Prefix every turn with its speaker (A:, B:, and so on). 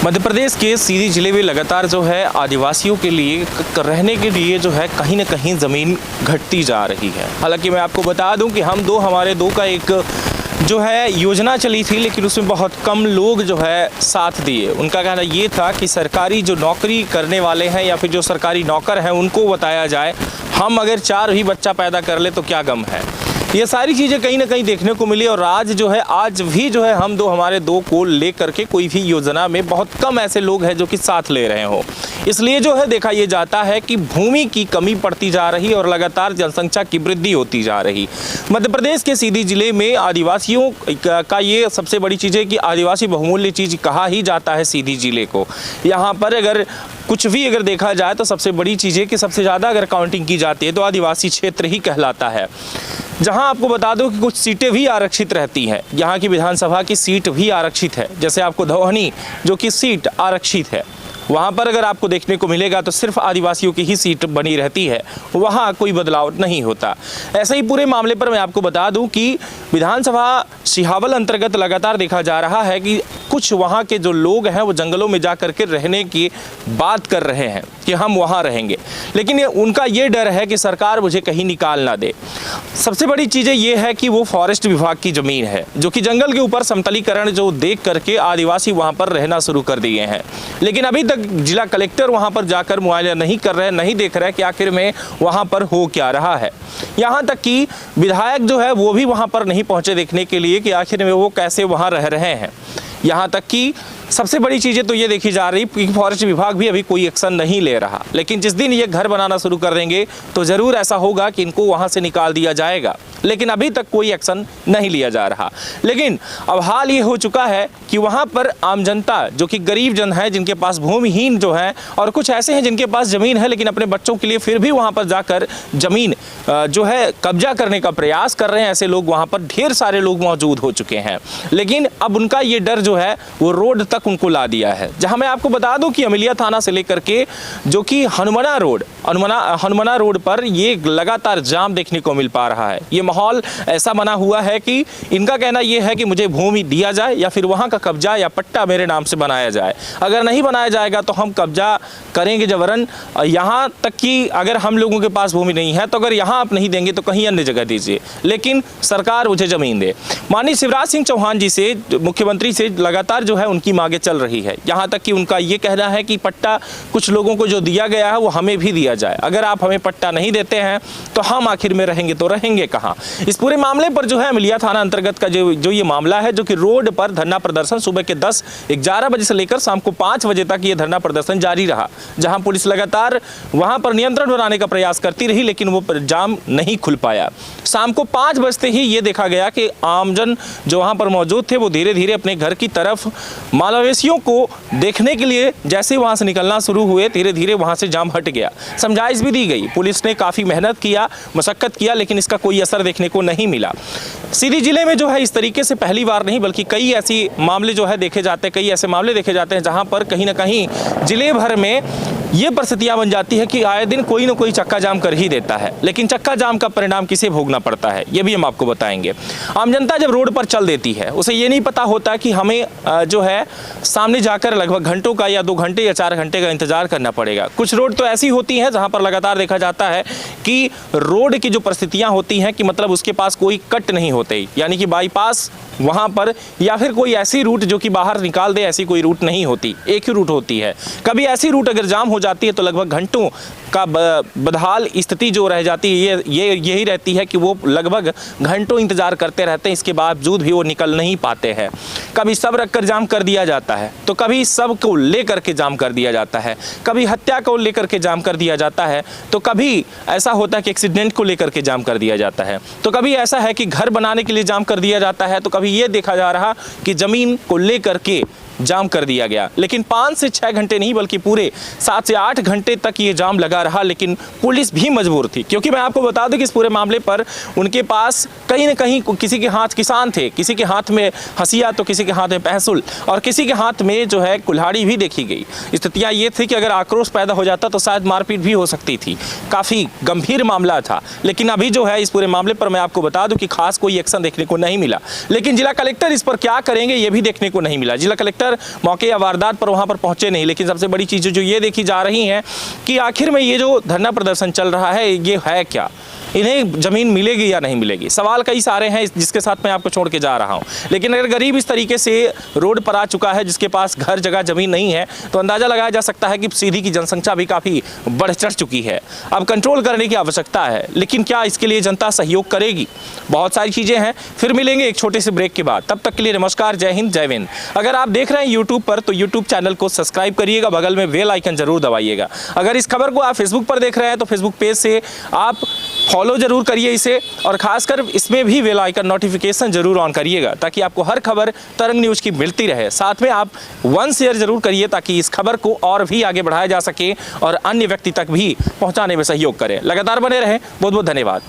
A: मध्य प्रदेश के सीधी जिले में लगातार जो है आदिवासियों के लिए रहने के लिए जो है कहीं ना कहीं ज़मीन घटती जा रही है। हालांकि मैं आपको बता दूं कि हमारे दो का एक जो है योजना चली थी, लेकिन उसमें बहुत कम लोग जो है साथ दिए। उनका कहना ये था कि सरकारी जो नौकरी करने वाले हैं या फिर जो सरकारी नौकर हैं उनको बताया जाए, हम अगर 4 भी बच्चा पैदा कर ले तो क्या गम है। ये सारी चीज़ें कहीं ना कहीं देखने को मिली और आज भी जो है हमारे दो को लेकर के कोई भी योजना में बहुत कम ऐसे लोग हैं जो कि साथ ले रहे हो। इसलिए जो है देखा ये जाता है कि भूमि की कमी पड़ती जा रही और लगातार जनसंख्या की वृद्धि होती जा रही। मध्य प्रदेश के सीधी जिले में आदिवासियों का ये सबसे बड़ी चीज़ है कि आदिवासी बहुमूल्य चीज़ कहा ही जाता है सीधी जिले को। यहाँ पर अगर कुछ भी देखा जाए तो सबसे बड़ी चीज़ है कि सबसे ज़्यादा अगर काउंटिंग की जाती है तो आदिवासी क्षेत्र ही कहलाता है। जहां आपको बता दूं कि कुछ सीटें भी आरक्षित रहती हैं। यहाँ की विधानसभा की सीट भी आरक्षित है। जैसे आपको धौहनी जो कि सीट आरक्षित है, वहाँ पर अगर आपको देखने को मिलेगा तो सिर्फ आदिवासियों की ही सीट बनी रहती है, वहाँ कोई बदलाव नहीं होता। ऐसे ही पूरे मामले पर मैं आपको बता दूं कि विधानसभा सिहावल अंतर्गत लगातार देखा जा रहा है कि कुछ वहाँ के जो लोग हैं वो जंगलों में जा करके रहने की बात कर रहे हैं कि हम वहाँ रहेंगे, लेकिन उनका ये डर है कि सरकार मुझे कहीं निकाल ना दे। सबसे बड़ी चीज़ें ये है कि वो फॉरेस्ट विभाग की ज़मीन है जो कि जंगल के ऊपर समतलीकरण जो देख करके आदिवासी वहाँ पर रहना शुरू कर दिए हैं, लेकिन अभी तक जिला कलेक्टर वहाँ पर जाकर मुआयना नहीं कर रहे, नहीं देख रहे कि आखिर में वहाँ पर हो क्या रहा है। यहाँ तक कि विधायक जो है वो भी वहाँ पर नहीं पहुँचे देखने के लिए कि आखिर में वो कैसे वहाँ रह रहे हैं। यहाँ तक कि सबसे बड़ी चीज़ें तो ये देखी जा रही कि फॉरेस्ट विभाग भी अभी कोई एक्शन नहीं ले रहा, लेकिन जिस दिन ये घर बनाना शुरू कर देंगे तो ज़रूर ऐसा होगा कि इनको वहाँ से निकाल दिया जाएगा, लेकिन अभी तक कोई एक्शन नहीं लिया जा रहा। लेकिन अब हाल ये हो चुका है कि वहाँ पर आम जनता जो कि गरीब जन है, जिनके पास भूमिहीन जो है और कुछ ऐसे हैं जिनके पास ज़मीन है लेकिन अपने बच्चों के लिए फिर भी वहाँ पर जाकर ज़मीन जो है कब्जा करने का प्रयास कर रहे हैं। ऐसे लोग वहाँ पर ढेर सारे लोग मौजूद हो चुके हैं, लेकिन अब उनका ये डर जो है वो रोड तक उनको ला दिया है। जहाँ मैं आपको बता दूं कि अमिलिया थाना से लेकर के जो कि हनुमाना रोड पर ये लगातार जाम देखने को मिल पा रहा है। ये माहौल ऐसा बना हुआ है कि इनका कहना यह है कि मुझे भूमि दिया जाए या फिर वहाँ का कब्जा या पट्टा मेरे नाम से बनाया जाए। अगर नहीं बनाया जाएगा तो हम कब्जा करेंगे जबरन। यहाँ तक कि अगर हम लोगों के पास भूमि नहीं है तो अगर यहाँ आप नहीं देंगे तो कहीं अन्य जगह दीजिए, लेकिन सरकार मुझे ज़मीन दे। माननीय शिवराज सिंह चौहान जी से, मुख्यमंत्री से लगातार जो है उनकी मांगे चल रही है। यहाँ तक कि उनका ये कहना है कि पट्टा कुछ लोगों को जो दिया गया है वो हमें भी दिया जाए। अगर आप हमें पट्टा नहीं देते हैं तो हम आखिर में रहेंगे तो रहेंगे कहाँ। इस पूरे मामले पर जो है अमिलिया थाना अंतर्गत का जो ये मामला है, जो कि रोड पर धरना प्रदर्शन सुबह के 10-11 बजे से लेकर शाम को 5 बजे तक ये धरना प्रदर्शन जारी रहा, जहाँ पुलिस लगातार वहाँ पर नियंत्रण बनाने का प्रयास करती रही, लेकिन वो जाम नहीं खुल पाया। शाम को 5 बजते ही ये देखा गया कि आमजन जो वहाँ पर मौजूद थे वो धीरे धीरे अपने घर की तरफ मालवेशियों को देखने के लिए जैसे वहाँ से निकलना शुरू हुए, धीरे धीरे वहाँ से जाम हट गया। समझाइश भी दी गई, पुलिस ने काफ़ी मेहनत किया, मशक्कत किया, लेकिन इसका कोई असर देखने को नहीं मिला। सीधी जिले में जो है इस तरीके से पहली बार नहीं बल्कि कई ऐसी मामले जो है देखे जाते हैं, कई ऐसे मामले देखे जाते हैं जहाँ पर कहीं ना कहीं जिले भर में ये परिस्थितियाँ बन जाती है कि आए दिन कोई ना कोई चक्का जाम कर ही देता है, लेकिन चक्का जाम का परिणाम किसे भोगना पड़ता है ये भी हम आपको बताएंगे। आम जनता जब रोड पर चल देती है उसे ये नहीं पता होता कि हमें जो है सामने जाकर लगभग घंटों का या 2 घंटे या 4 घंटे का इंतजार करना पड़ेगा। कुछ रोड तो ऐसी होती हैं जहाँ पर लगातार देखा जाता है कि रोड की जो परिस्थितियाँ होती हैं कि मतलब उसके पास कोई कट नहीं होते, यानी कि बाईपास वहाँ पर या फिर कोई ऐसी रूट जो कि बाहर निकाल दे, ऐसी कोई रूट नहीं होती, एक ही रूट होती है। कभी ऐसी रूट अगर जाम हो जाती है तो लगभग घंटों का बदहाल स्थिति जो रह जाती है यही रहती है कि वो लगभग घंटों इंतज़ार करते रहते हैं, इसके बावजूद भी वो निकल नहीं पाते हैं। कभी सब रखकर जाम कर दिया जाता है तो कभी सब को लेकर के जाम कर दिया जाता है, कभी हत्या को लेकर के जाम कर दिया जाता है, तो कभी ऐसा होता है कि एक्सीडेंट को लेकर के जाम कर दिया जाता है, तो कभी ऐसा है कि घर बनाने के लिए जाम कर दिया जाता है, तो कभी ये देखा जा रहा कि ज़मीन को लेकर के जाम कर दिया गया। लेकिन 5 से 6 घंटे नहीं बल्कि पूरे 7 से 8 घंटे तक ये जाम लगा रहा, लेकिन पुलिस भी मजबूर थी, क्योंकि मैं आपको बता दूं कि इस पूरे मामले पर उनके पास कहीं ना कहीं किसी के हाथ किसान थे, किसी के हाथ में हंसिया तो किसी के हाथ में पहसुल और किसी के हाथ में जो है कुल्हाड़ी भी देखी गई। स्थितियाँ ये थी कि अगर आक्रोश पैदा हो जाता तो शायद मारपीट भी हो सकती थी, काफ़ी गंभीर मामला था। लेकिन अभी जो है इस पूरे मामले पर मैं आपको बता दूं कि खास कोई एक्शन देखने को नहीं मिला, लेकिन जिला कलेक्टर इस पर क्या करेंगे ये भी देखने को नहीं मिला। जिला कलेक्टर अगर मौके या वारदात पर वहाँ पर पहुँचे नहीं। लेकिन सबसे बड़ी चीज़ें जो ये देखी जा रही हैं कि आखिर में ये जो धरना प्रदर्शन चल रहा है ये है क्या, इन्हें ज़मीन मिलेगी या नहीं मिलेगी। सवाल कई सारे हैं जिसके साथ मैं आपको छोड़ के जा रहा हूं। लेकिन अगर गरीब इस तरीके से रोड पर आ चुका है, जिसके पास घर जगह ज़मीन नहीं है, तो अंदाज़ा लगाया जा सकता है कि सीधी की जनसंख्या भी काफ़ी बढ़ चढ़ चुकी है। अब कंट्रोल करने की आवश्यकता है, लेकिन क्या इसके लिए जनता सहयोग करेगी? बहुत सारी चीज़ें हैं। फिर मिलेंगे एक छोटे से ब्रेक के बाद। तब तक के लिए नमस्कार, जय हिंद, जय विन। अगर आप देख रहे हैं यूट्यूब पर तो यूट्यूब चैनल को सब्सक्राइब करिएगा, बगल में बेल आइकन जरूर दबाइएगा। अगर इस खबर को आप फेसबुक पर देख रहे हैं तो फेसबुक पेज से आप फॉलो जरूर करिए इसे, और खासकर इसमें भी बेल आइकन नोटिफिकेशन जरूर ऑन करिएगा ताकि आपको हर खबर तरंग न्यूज़ की मिलती रहे। साथ में आप 1 शेयर जरूर करिए ताकि इस खबर को और भी आगे बढ़ाया जा सके और अन्य व्यक्ति तक भी पहुंचाने में सहयोग करें। लगातार बने रहें। बहुत बहुत धन्यवाद।